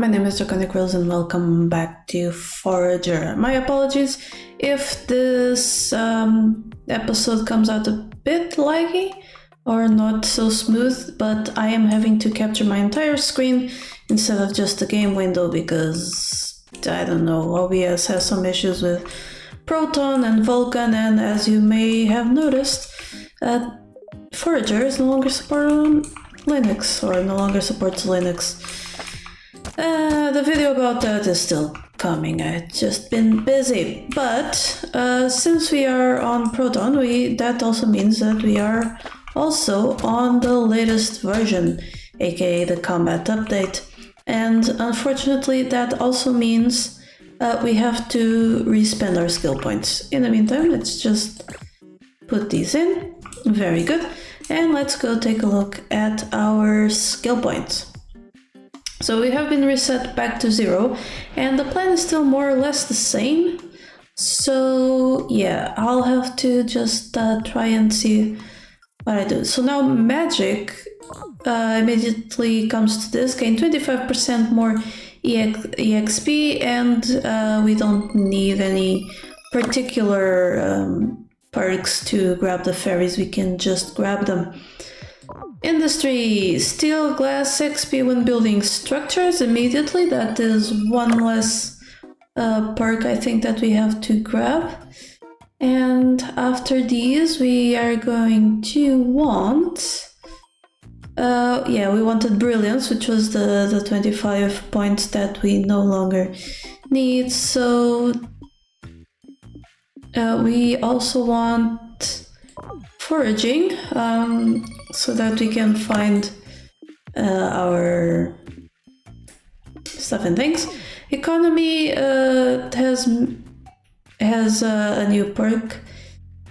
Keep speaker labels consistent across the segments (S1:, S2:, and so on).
S1: my name is Draconicrose and welcome back to Forager. My apologies if this episode comes out a bit laggy or not so smooth, but I am having to capture my entire screen instead of just the game window because, I don't know, OBS has some issues with Proton and Vulkan, and as you may have noticed, Forager is no longer supported on Linux, or no longer supports Linux. The video about that is still coming. I've just been busy, but since we are on Proton, that also means that we are also on the latest version, aka the combat update, and unfortunately that also means we have to respend our skill points. In the meantime, let's just put these in. Very good. And let's go take a look at our skill points. So we have been reset back to 0, and the plan is still more or less the same. So yeah, I'll have to just try and see what I do. So now magic immediately comes to this, gain 25% more EXP, and we don't need any particular perks to grab the fairies, we can just grab them. Industry, steel, glass, XP when building structures immediately. That is one less perk I think that we have to grab. And after these we are going to want... we wanted brilliance, which was the 25 points that we no longer need. So we also want foraging, so that we can find our stuff and things. Economy has a new perk.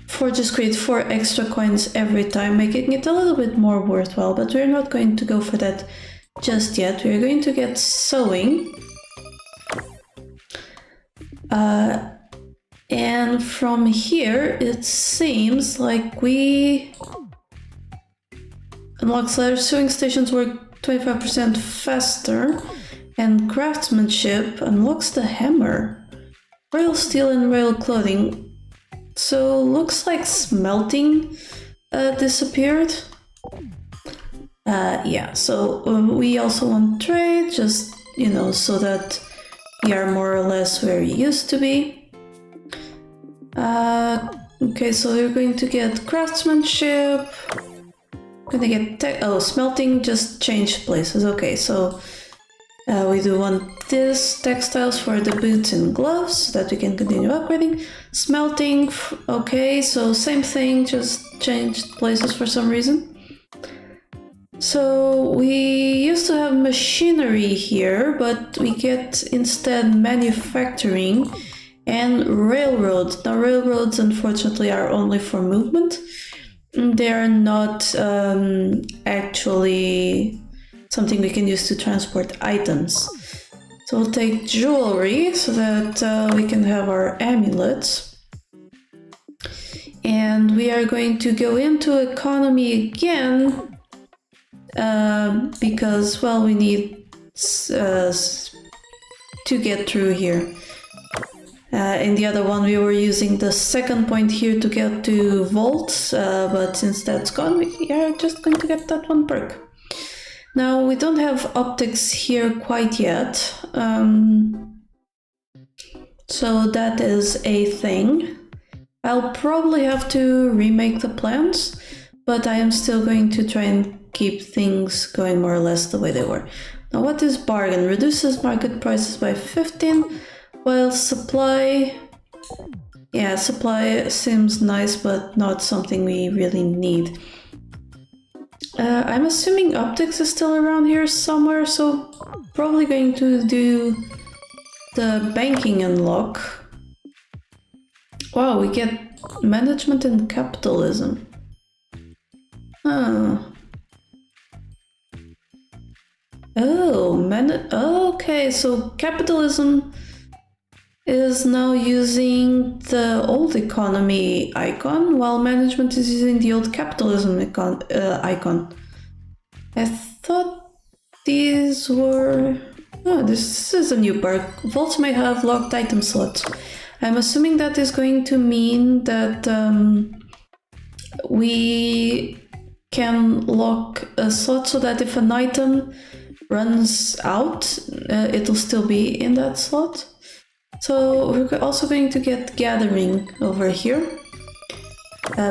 S1: Forges create 4 extra coins every time, making it a little bit more worthwhile, but we're not going to go for that just yet. We're going to get sewing. And from here, it seems like we unlock leather. Sewing stations work 25% faster, and craftsmanship unlocks the hammer. Rail steel and rail clothing. So looks like smelting disappeared. So we also want trade, just, you know, so that we are more or less where we used to be. Okay, so we're going to get craftsmanship. Gonna get smelting just changed places. Okay, so we do want this textiles for the boots and gloves so that we can continue upgrading. Smelting, okay, so same thing, just changed places for some reason. So we used to have machinery here, but we get instead manufacturing and railroads. Now railroads unfortunately are only for movement. They are not actually something we can use to transport items. So we'll take jewelry so that we can have our amulets. And we are going to go into economy again because, well, we need to get through here. In the other one we were using the second point here to get to vaults, but since that's gone, we are just going to get that one perk. Now we don't have optics here quite yet, so that is a thing. I'll probably have to remake the plans, but I am still going to try and keep things going more or less the way they were. Now what is bargain? Reduces market prices by 15. Well, supply seems nice, but not something we really need. I'm assuming optics is still around here somewhere, so probably going to do the banking unlock. Wow, we get management and capitalism. Okay, so capitalism is now using the old economy icon, while management is using the old capitalism icon. I thought these were Oh, this is a new perk. Vaults may have locked item slots. I'm assuming that is going to mean that we can lock a slot so that if an item runs out, it'll still be in that slot. So we're also going to get Gathering over here,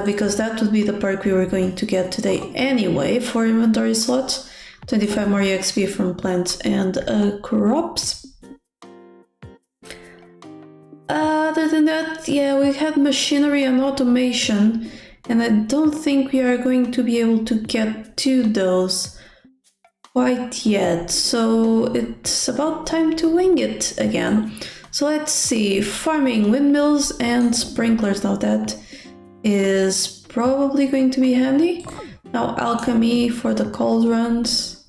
S1: because that would be the perk we were going to get today anyway for inventory slots. 25 more EXP from plants and crops. Other than that, yeah, we had machinery and automation, and I don't think we are going to be able to get to those quite yet, so it's about time to wing it again. So let's see, farming, windmills and sprinklers. Now that is probably going to be handy. Now alchemy for the cauldrons.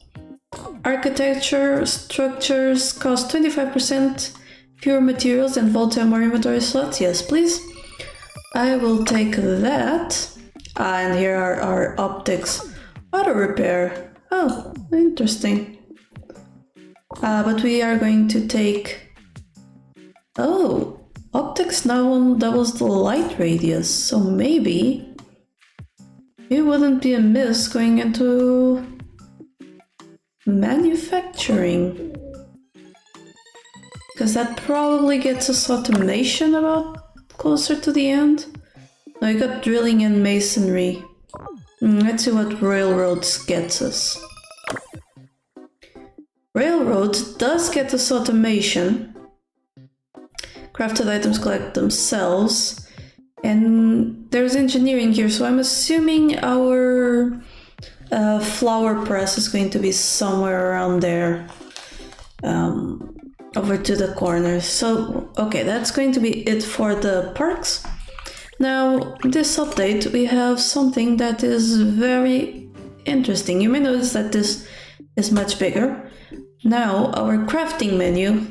S1: Architecture, structures cost 25% fewer materials and vault and more inventory slots. Yes, please. I will take that. And here are our optics. Auto repair. Oh, interesting. But we are going to take... Oh, optics now doubles the light radius, so maybe it wouldn't be amiss going into manufacturing, because that probably gets us automation about closer to the end. Now we got drilling and masonry. Let's see what railroads gets us. Railroads does get us automation. Crafted items collect themselves. And there's engineering here, so I'm assuming our flour press is going to be somewhere around there. Over to the corner. So, okay, that's going to be it for the perks. Now, this update, we have something that is very interesting. You may notice that this is much bigger. Now, our crafting menu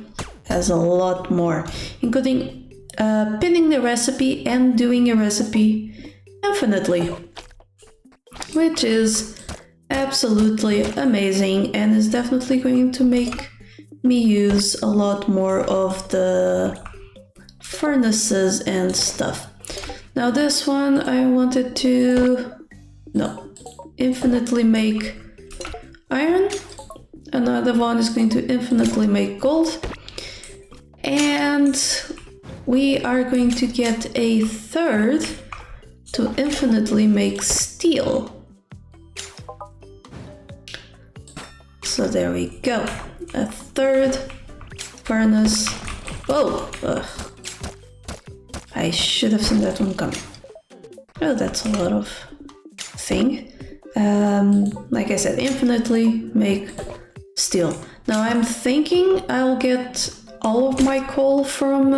S1: has a lot more, including pinning the recipe and doing a recipe infinitely, which is absolutely amazing and is definitely going to make me use a lot more of the furnaces and stuff. Now this one I wanted to infinitely make iron. Another one is going to infinitely make gold, and we are going to get a third to infinitely make steel. So there we go. A third furnace. Oh, I should have seen that one coming. Oh, that's a lot of thing. Like I said, infinitely make steel. Now I'm thinking I'll get all of my coal from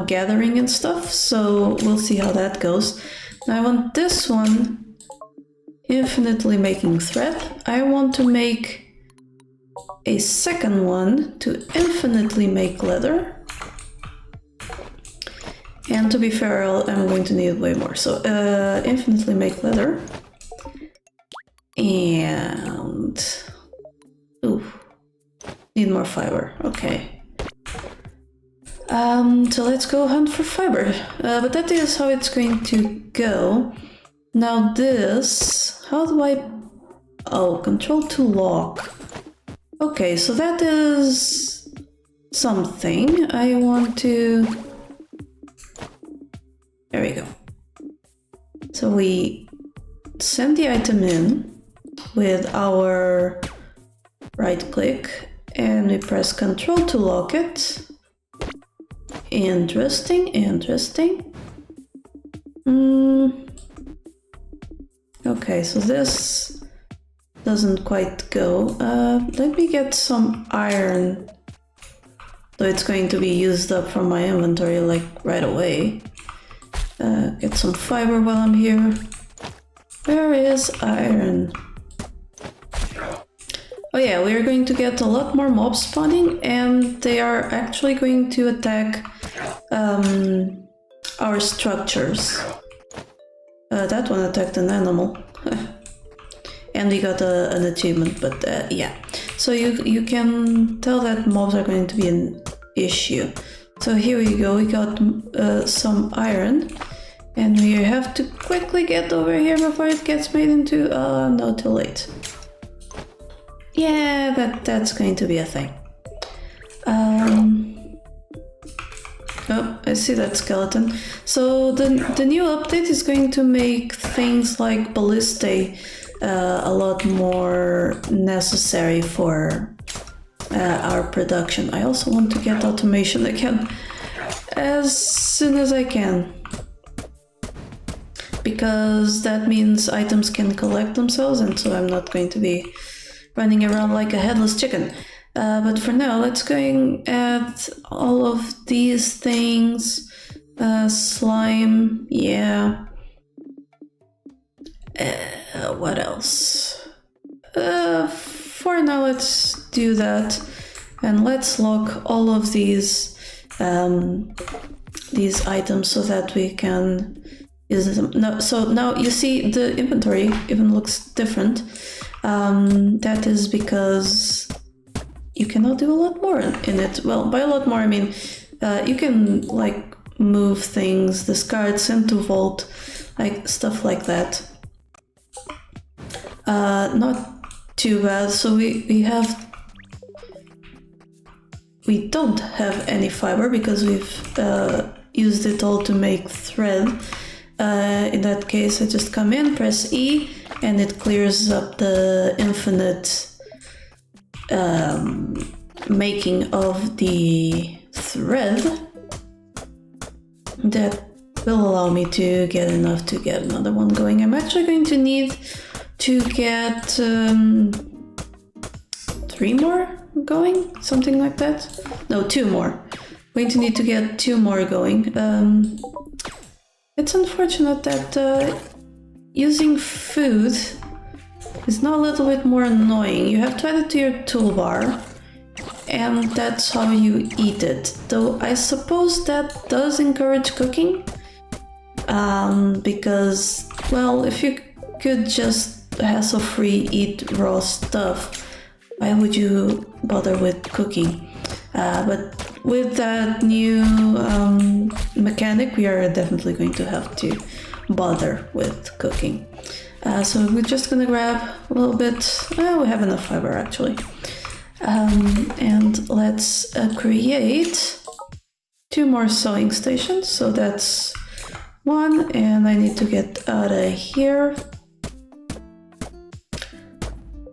S1: gathering and stuff, so we'll see how that goes. Now I want this one infinitely making thread. I want to make a second one to infinitely make leather. And to be fair, I'm going to need way more. So infinitely make leather. And need more fiber. Okay. So let's go hunt for fiber. But that is how it's going to go. Now this, how do I... Oh, control to lock. Okay, so that is something. I want to... There we go. So we send the item in with our right click and we press Control to lock it. Interesting, interesting. Okay, so this doesn't quite go. Let me get some iron, though it's going to be used up from my inventory like right away. Get some fiber while I'm here. Where is iron? Oh yeah, we are going to get a lot more mobs spawning, and they are actually going to attack our structures. That one attacked an animal. And we got an achievement, but yeah. So you can tell that mobs are going to be an issue. So here we go, we got some iron, and we have to quickly get over here before it gets made into... no, too late. Yeah, that's going to be a thing. Oh, I see that skeleton. So the new update is going to make things like ballistae a lot more necessary for our production. I also want to get automation again as soon as I can, because that means items can collect themselves, and so I'm not going to be running around like a headless chicken. But for now, let's go at all of these things. Slime, yeah. What else? For now, let's do that, and let's lock all of these items so that we can use them. No, so now you see the inventory even looks different. That is because you cannot do a lot more in it. Well, by a lot more, I mean you can like move things, discard, send to vault, like stuff like that. Not too bad. So we don't have any fiber because we've used it all to make thread. In that case, I just come in, press E, and it clears up the infinite making of the thread. That will allow me to get enough to get another one going. I'm actually going to need to get 3 more going, something like that. No, 2 more. I'm going to need to get 2 more going. It's unfortunate that using food is now a little bit more annoying. You have to add it to your toolbar, and that's how you eat it. Though I suppose that does encourage cooking, because, well, if you could just hassle-free eat raw stuff, why would you bother with cooking? But with that new mechanic, we are definitely going to have to bother with cooking. So we're just gonna grab a little bit. We have enough fiber actually, and let's create 2 more sewing stations. So that's 1, and I need to get out of here.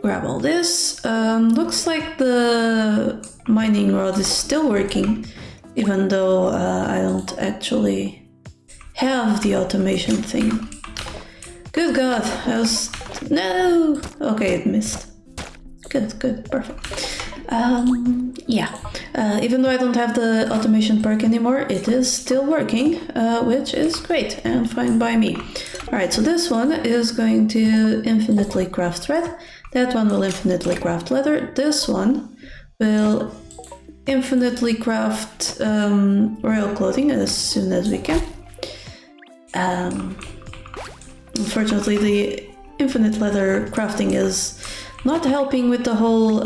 S1: Grab all this. Looks like the mining rod is still working, even though I don't actually have the automation thing. Good God, no! Okay, it missed. Good, perfect. Yeah, even though I don't have the automation perk anymore, it is still working, which is great and fine by me. Alright, so this one is going to infinitely craft thread. That one will infinitely craft leather. This one will infinitely craft royal clothing as soon as we can. Unfortunately, the infinite leather crafting is not helping with the whole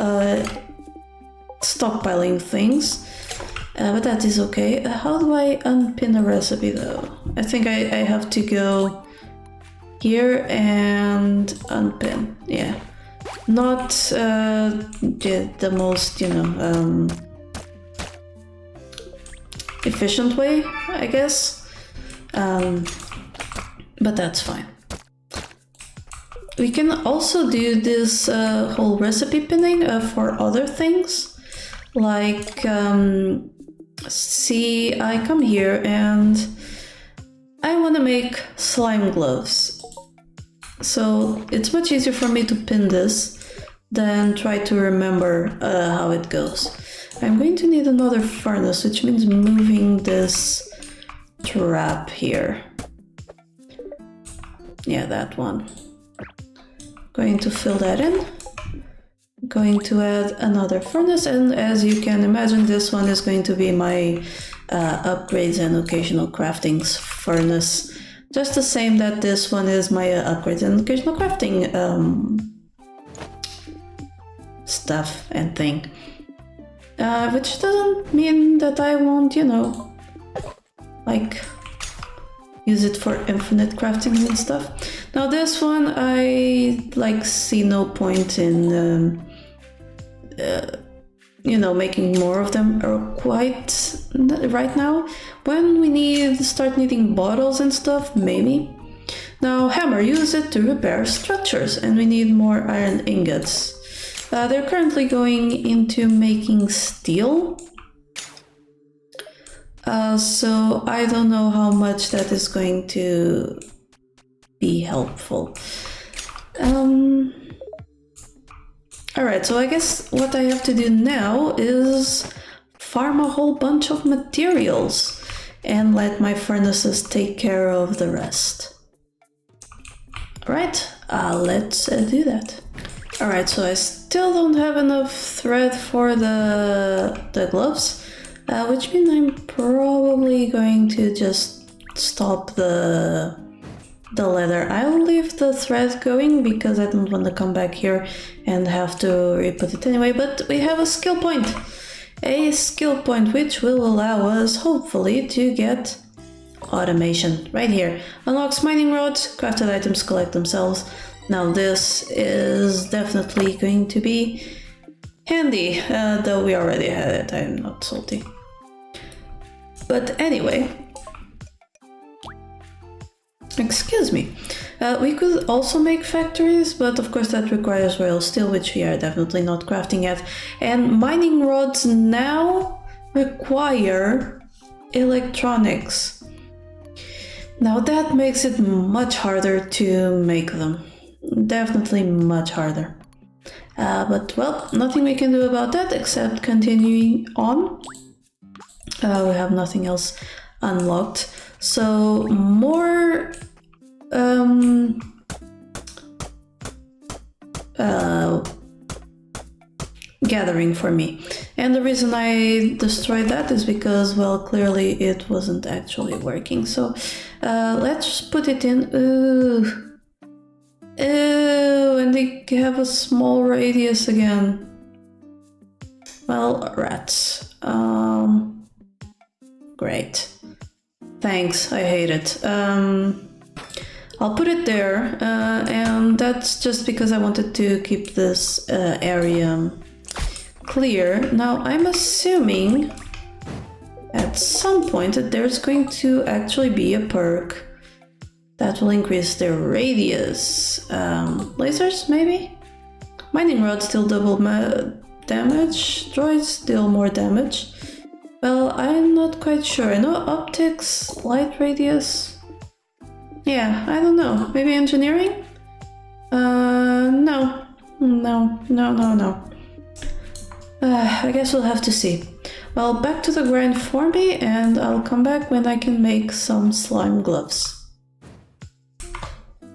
S1: stockpiling things, but that is okay. How do I unpin a recipe though? I think I have to go here and unpin, yeah. Not the most, efficient way, I guess, but that's fine. We can also do this whole recipe pinning for other things, like, see, I come here and I want to make slime gloves. So it's much easier for me to pin this than try to remember how it goes. I'm going to need another furnace, which means moving this trap here. Yeah, that one. Going to fill that in. Going to add another furnace, and as you can imagine, this one is going to be my upgrades and occasional craftings furnace. Just the same that this one is my upgrades and occasional crafting stuff and thing. Which doesn't mean that I won't, you know, like use it for infinite crafting and stuff. Now this one I like see no point in you know, making more of them quite right now. When we start needing bottles and stuff, maybe. Now hammer, use it to repair structures, and we need more iron ingots. They're currently going into making steel. So I don't know how much that is going to be helpful. Alright, so I guess what I have to do now is farm a whole bunch of materials and let my furnaces take care of the rest. Alright, let's do that. Alright, so I still don't have enough thread for the gloves, which means I'm probably going to just stop the leather. I'll leave the thread going because I don't want to come back here and have to re-put it anyway, but we have a skill point. A skill point which will allow us, hopefully, to get automation. Right here. Unlocks mining rods, crafted items collect themselves. Now this is definitely going to be handy, though we already had it, I'm not salty. But anyway, excuse me. We could also make factories, but of course that requires royal steel, which we are definitely not crafting yet. And mining rods now require electronics. Now that makes it much harder to make them. Definitely much harder. But well, nothing we can do about that except continuing on. We have nothing else unlocked. So more gathering for me. And the reason I destroyed that is because, well, clearly it wasn't actually working. So let's put it in. Ooh. Ew, and they have a small radius again. Well, rats. Great. Thanks, I hate it. I'll put it there, and that's just because I wanted to keep this area clear. Now, I'm assuming at some point that there's going to actually be a perk that will increase their radius. Lasers, maybe? Mining rods still double damage, droids deal more damage. Well, I'm not quite sure. I know optics, light radius. Yeah, I don't know. Maybe engineering? No. I guess we'll have to see. Well, back to the grind for me, and I'll come back when I can make some slime gloves.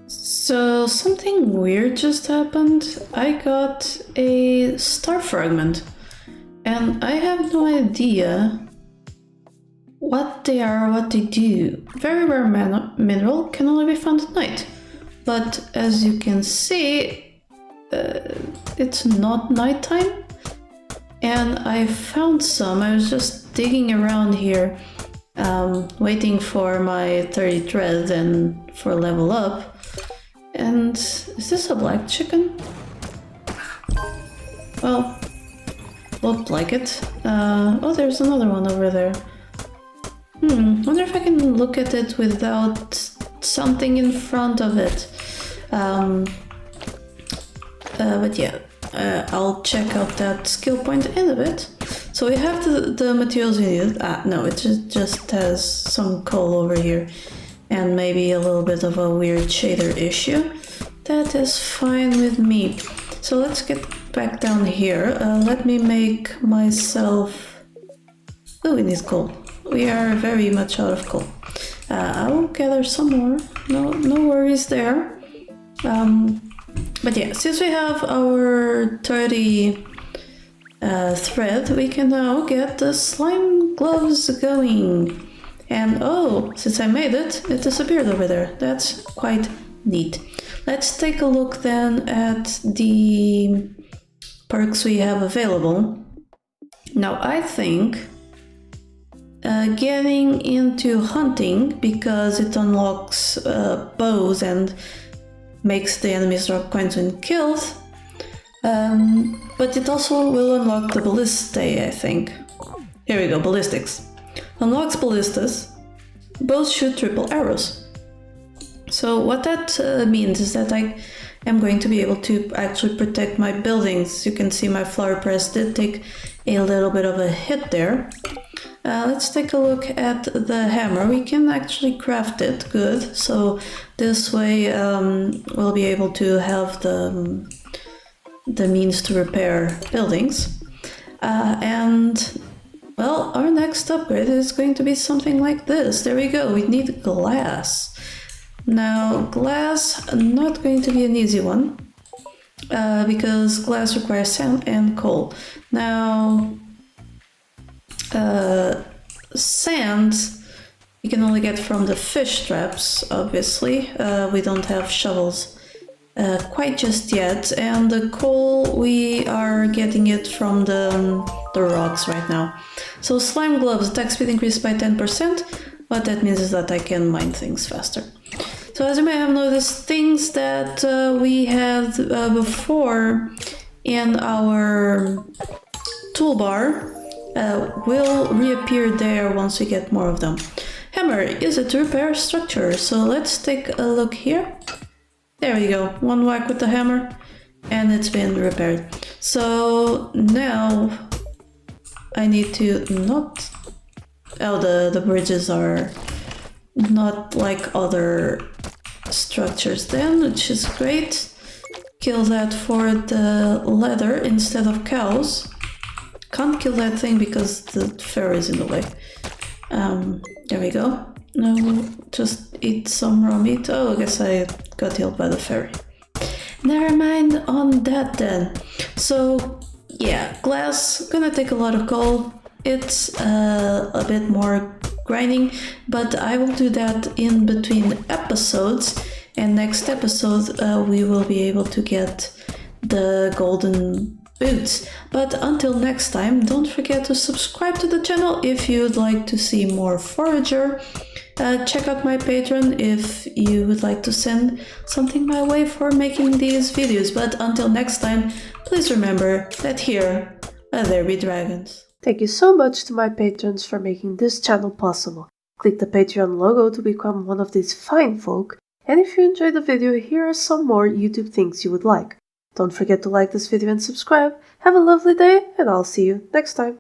S1: So something weird just happened. I got a star fragment, and I have no idea what they are or what they do. Very rare mineral, can only be found at night. But as you can see, it's not nighttime. And I found some. I was just digging around here, waiting for my 30 thread and for level up. And is this a black chicken? Well, looked like it. Oh, there's another one over there. Wonder if I can look at it without something in front of it. But yeah, I'll check out that skill point in a bit. So we have the materials we need. No, it just has some coal over here. And maybe a little bit of a weird shader issue. That is fine with me. So let's get back down here. Let me make myself... Oh, we need coal. We are very much out of coal. I will gather some more. No worries there. But yeah, since we have our 30 thread, we can now get the slime gloves going. And oh, since I made it, it disappeared over there. That's quite neat. Let's take a look then at the perks we have available. Now I think getting into hunting, because it unlocks bows and makes the enemies drop coins when killed, but it also will unlock the ballistae, I think. Here we go, ballistics. Unlocks ballistas, both shoot triple arrows. So what that means is that I am going to be able to actually protect my buildings. You can see my flower press did take a little bit of a hit there. Let's take a look at the hammer. We can actually craft it, good. So this way we'll be able to have the means to repair buildings. And well, our next upgrade is going to be something like this. There we go, we need glass. Now glass, not going to be an easy one, because glass requires sand and coal. Now sand you can only get from the fish traps, obviously. We don't have shovels quite just yet, and the coal we are getting it from the rocks right now. So slime gloves, attack speed increased by 10%. What that means is that I can mine things faster. So as you may have noticed, things that we had before in our toolbar will reappear there once we get more of them. Hammer, use it to repair structure. So let's take a look here. There we go, one whack with the hammer and it's been repaired. So now I need to not... Oh, the bridges are not like other structures then, which is great. Kill that for the leather instead of cows. Can't kill that thing because the fairy is in the way. There we go. Now just eat some raw meat. Oh, I guess I got healed by the fairy. Never mind on that then. So yeah, glass, gonna take a lot of coal. It's a bit more grinding, but I will do that in between episodes, and next episode we will be able to get the golden boots. But until next time, don't forget to subscribe to the channel if you'd like to see more Forager. Check out my Patreon if you would like to send something my way for making these videos. But until next time, please remember that here, there be dragons.
S2: Thank you so much to my patrons for making this channel possible. Click the Patreon logo to become one of these fine folk, and if you enjoyed the video, here are some more YouTube things you would like. Don't forget to like this video and subscribe. Have a lovely day, and I'll see you next time.